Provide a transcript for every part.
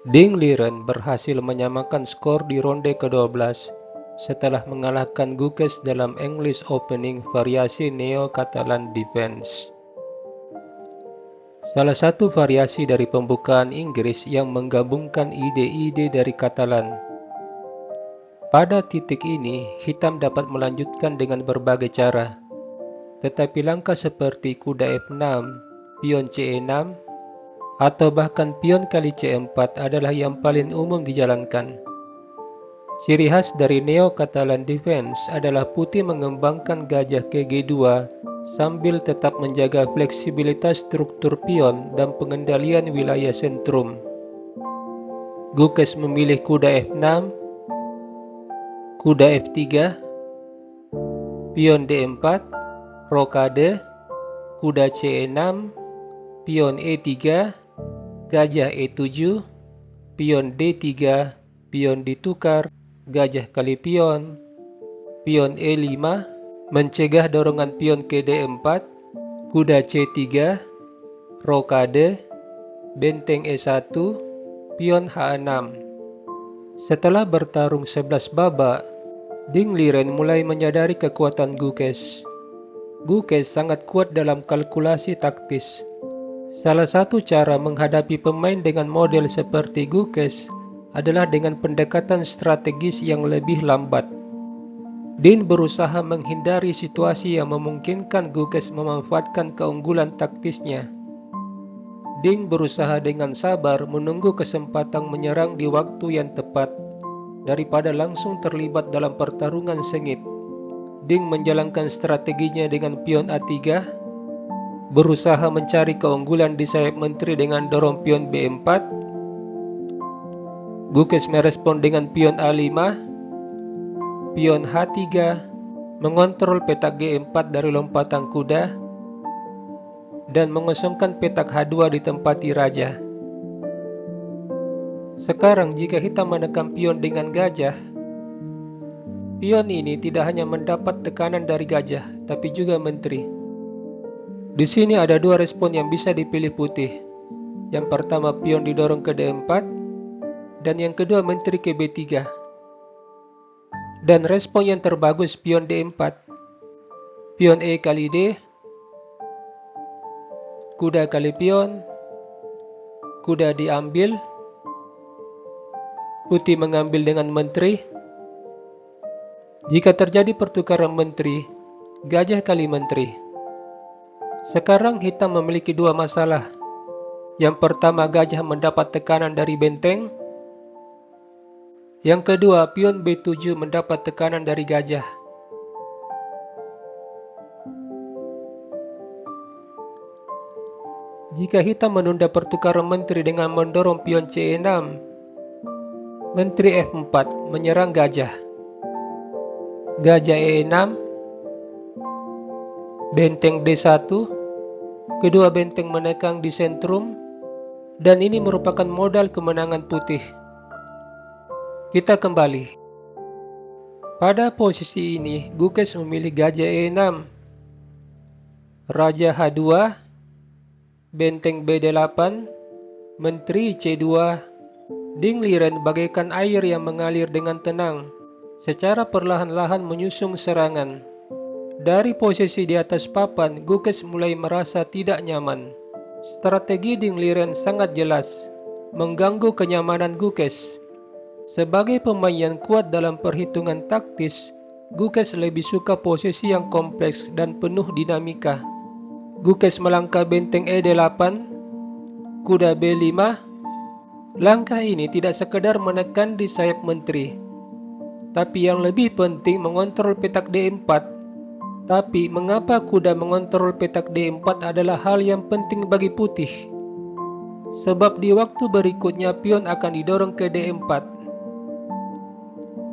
Ding Liren berhasil menyamakan skor di ronde ke-12 setelah mengalahkan Guques dalam English Opening variasi Neo-Catalan Defense. Salah satu variasi dari pembukaan Inggris yang menggabungkan ide-ide dari Katalan. Pada titik ini, hitam dapat melanjutkan dengan berbagai cara. Tetapi langkah seperti kuda F6, pion C6, atau bahkan pion kali C4 adalah yang paling umum dijalankan. Ciri khas dari Neo-Catalan Defense adalah putih mengembangkan gajah ke G2 sambil tetap menjaga fleksibilitas struktur pion dan pengendalian wilayah sentrum. Guques memilih kuda F6, kuda F3, pion D4, rokade, kuda C6, pion E3, gajah E7, pion D3, pion ditukar, gajah kali pion E5, mencegah dorongan pion ke D4, kuda C3, rokade, benteng E1, pion H6. Setelah bertarung 11 babak, Ding Liren mulai menyadari kekuatan Guques. Guques sangat kuat dalam kalkulasi taktis. Salah satu cara menghadapi pemain dengan model seperti Guques adalah dengan pendekatan strategis yang lebih lambat. Ding berusaha menghindari situasi yang memungkinkan Guques memanfaatkan keunggulan taktisnya. Ding berusaha dengan sabar menunggu kesempatan menyerang di waktu yang tepat, daripada langsung terlibat dalam pertarungan sengit. Ding menjalankan strateginya dengan pion A3, berusaha mencari keunggulan di sayap menteri dengan dorong pion B4. Guques merespon dengan pion A5, pion H3, mengontrol petak G4 dari lompatan kuda, dan mengosongkan petak H2 ditempati raja. Sekarang jika hitam menekan pion dengan gajah, pion ini tidak hanya mendapat tekanan dari gajah, tapi juga menteri. Di sini ada dua respon yang bisa dipilih putih. Yang pertama pion didorong ke D4, dan yang kedua menteri ke B3. Dan respon yang terbagus pion D4. Pion E kali D, kuda kali pion, kuda diambil, putih mengambil dengan menteri. Jika terjadi pertukaran menteri, gajah kali menteri. Sekarang hitam memiliki dua masalah. Yang pertama, gajah mendapat tekanan dari benteng. Yang kedua, pion B7 mendapat tekanan dari gajah. Jika hitam menunda pertukaran menteri dengan mendorong pion C6, menteri F4 menyerang gajah. Gajah E6, benteng D1, kedua benteng menekan di sentrum, dan ini merupakan modal kemenangan putih. Kita kembali. Pada posisi ini, Guques memilih gajah E6, raja H2, benteng B8, menteri C2. Ding Liren bagaikan air yang mengalir dengan tenang, secara perlahan-lahan menyusung serangan. Dari posisi di atas papan, Guques mulai merasa tidak nyaman. Strategi Ding Liren sangat jelas, mengganggu kenyamanan Guques. Sebagai pemain yang kuat dalam perhitungan taktis, Guques lebih suka posisi yang kompleks dan penuh dinamika. Guques melangkah benteng E8, kuda B5. Langkah ini tidak sekedar menekan di sayap menteri, tapi yang lebih penting mengontrol petak D4. Tapi mengapa kuda mengontrol petak D4 adalah hal yang penting bagi putih? Sebab di waktu berikutnya pion akan didorong ke D4.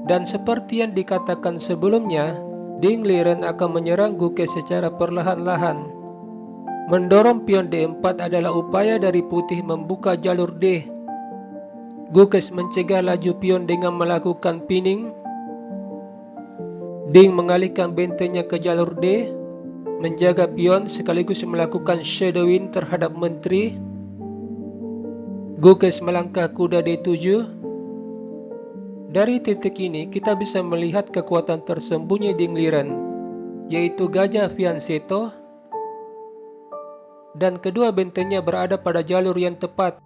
Dan seperti yang dikatakan sebelumnya, Ding Liren akan menyerang Guques secara perlahan-lahan. Mendorong pion D4 adalah upaya dari putih membuka jalur D. Guques mencegah laju pion dengan melakukan pinning. Ding mengalihkan bentengnya ke jalur D, menjaga pion sekaligus melakukan shadowing terhadap menteri. Gukes melangkah kuda D7. Dari titik ini kita bisa melihat kekuatan tersembunyi di Ngliren, yaitu gajah Fianchetto, dan kedua bentengnya berada pada jalur yang tepat.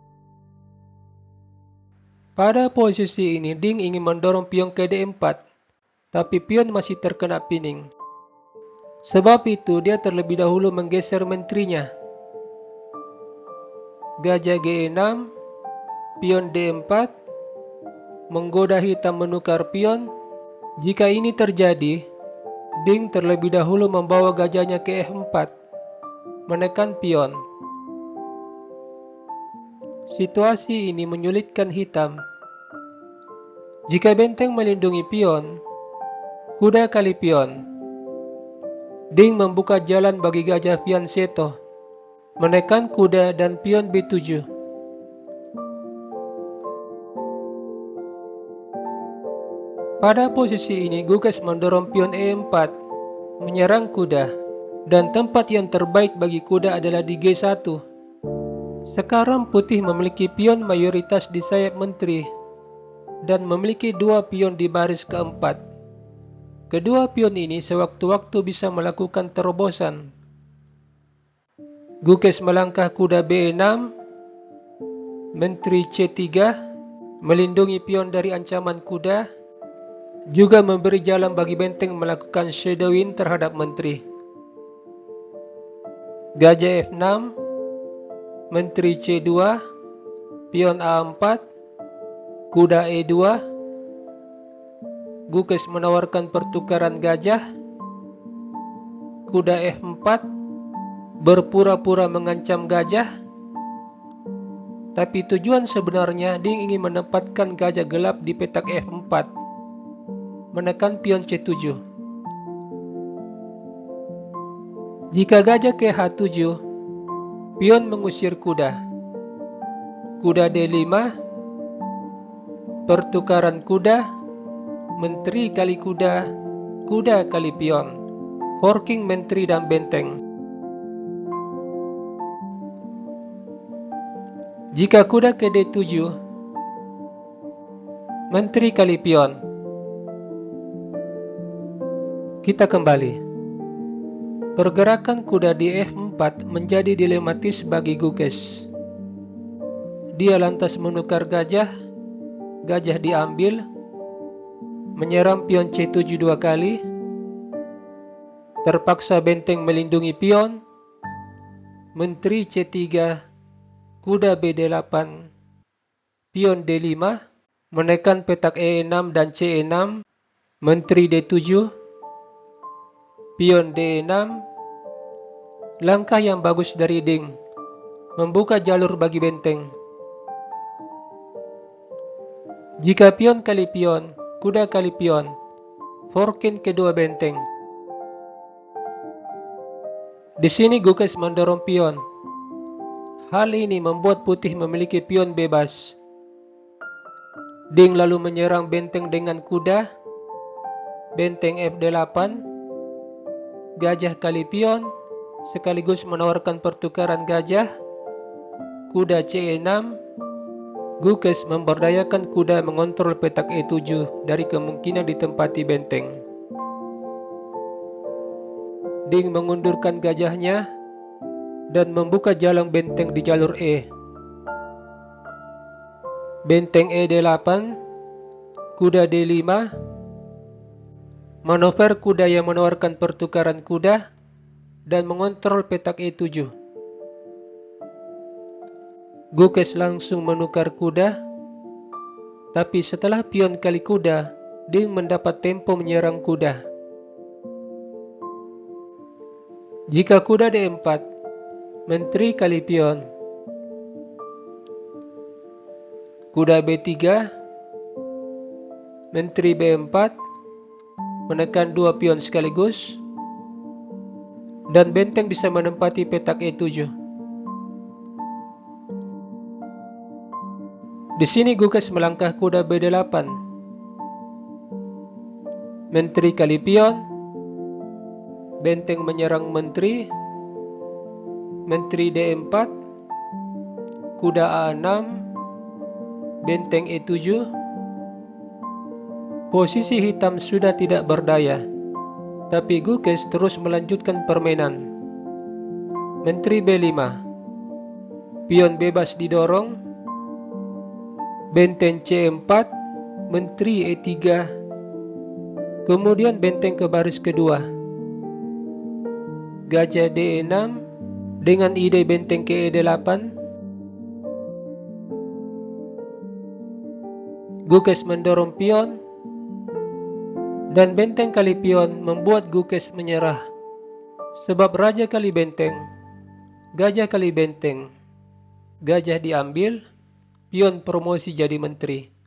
Pada posisi ini Ding ingin mendorong pion ke D4, tapi pion masih terkena pining. Sebab itu dia terlebih dahulu menggeser menterinya. Gajah G6, pion D4, menggoda hitam menukar pion. Jika ini terjadi, Ding terlebih dahulu membawa gajahnya ke F4, menekan pion. Situasi ini menyulitkan hitam. Jika benteng melindungi pion, kuda kali pion. Ding membuka jalan bagi gajah Fianchetto, menekan kuda dan pion B7. Pada posisi ini Gukes mendorong pion E4, menyerang kuda, dan tempat yang terbaik bagi kuda adalah di G1. Sekarang putih memiliki pion mayoritas di sayap menteri, dan memiliki dua pion di baris keempat. Kedua pion ini sewaktu-waktu bisa melakukan terobosan. Gukes melangkah kuda B6, menteri C3, melindungi pion dari ancaman kuda, juga memberi jalan bagi benteng melakukan shadowing terhadap menteri. Gajah F6, menteri C2, pion A4, kuda E2. Gukes menawarkan pertukaran gajah. Kuda F4 berpura-pura mengancam gajah, tapi tujuan sebenarnya Ding ingin menempatkan gajah gelap di petak F4, menekan pion C7. Jika gajah ke H7, pion mengusir kuda. Kuda D5, pertukaran kuda, menteri kali kuda, kuda kali pion, forking menteri dan benteng. Jika kuda ke D7, menteri kali pion. Kita kembali. Pergerakan kuda di F4 menjadi dilematis bagi Gukes. Dia lantas menukar gajah, gajah diambil, menyerang pion C7 dua kali, terpaksa benteng melindungi pion, menteri C3, kuda BD8, pion D5, menekan petak E6 dan C6, menteri D7, pion D6. Langkah yang bagus dari Ding, membuka jalur bagi benteng. Jika pion kali pion, kuda kali pion, forking kedua benteng. Di sini Gukes mendorong pion. Hal ini membuat putih memiliki pion bebas. Ding lalu menyerang benteng dengan kuda, benteng Fd8, gajah kali pion, sekaligus menawarkan pertukaran gajah, kuda C6. Gukes memberdayakan kuda mengontrol petak E7 dari kemungkinan ditempati benteng. Ding mengundurkan gajahnya dan membuka jalan benteng di jalur E. Benteng E8, kuda D5, manuver kuda yang menawarkan pertukaran kuda dan mengontrol petak E7. Gukes langsung menukar kuda, tapi setelah pion kali kuda, Ding mendapat tempo menyerang kuda. Jika kuda D4, menteri kali pion. Kuda B3, menteri B4, menekan dua pion sekaligus, dan benteng bisa menempati petak E7. Di sini Gukes melangkah kuda BD8, menteri kali pion, benteng menyerang menteri, menteri D4, kuda A6, benteng E7. Posisi hitam sudah tidak berdaya, tapi Gukes terus melanjutkan permainan. Menteri B5. Pion bebas didorong. Benteng C4, Menteri E3. Kemudian benteng ke baris kedua. Gajah D6 dengan ide benteng ke E8. Gukes mendorong pion, dan benteng kali pion membuat Gukes menyerah. Sebab raja kali benteng, gajah kali benteng, gajah diambil, pion promosi jadi menteri.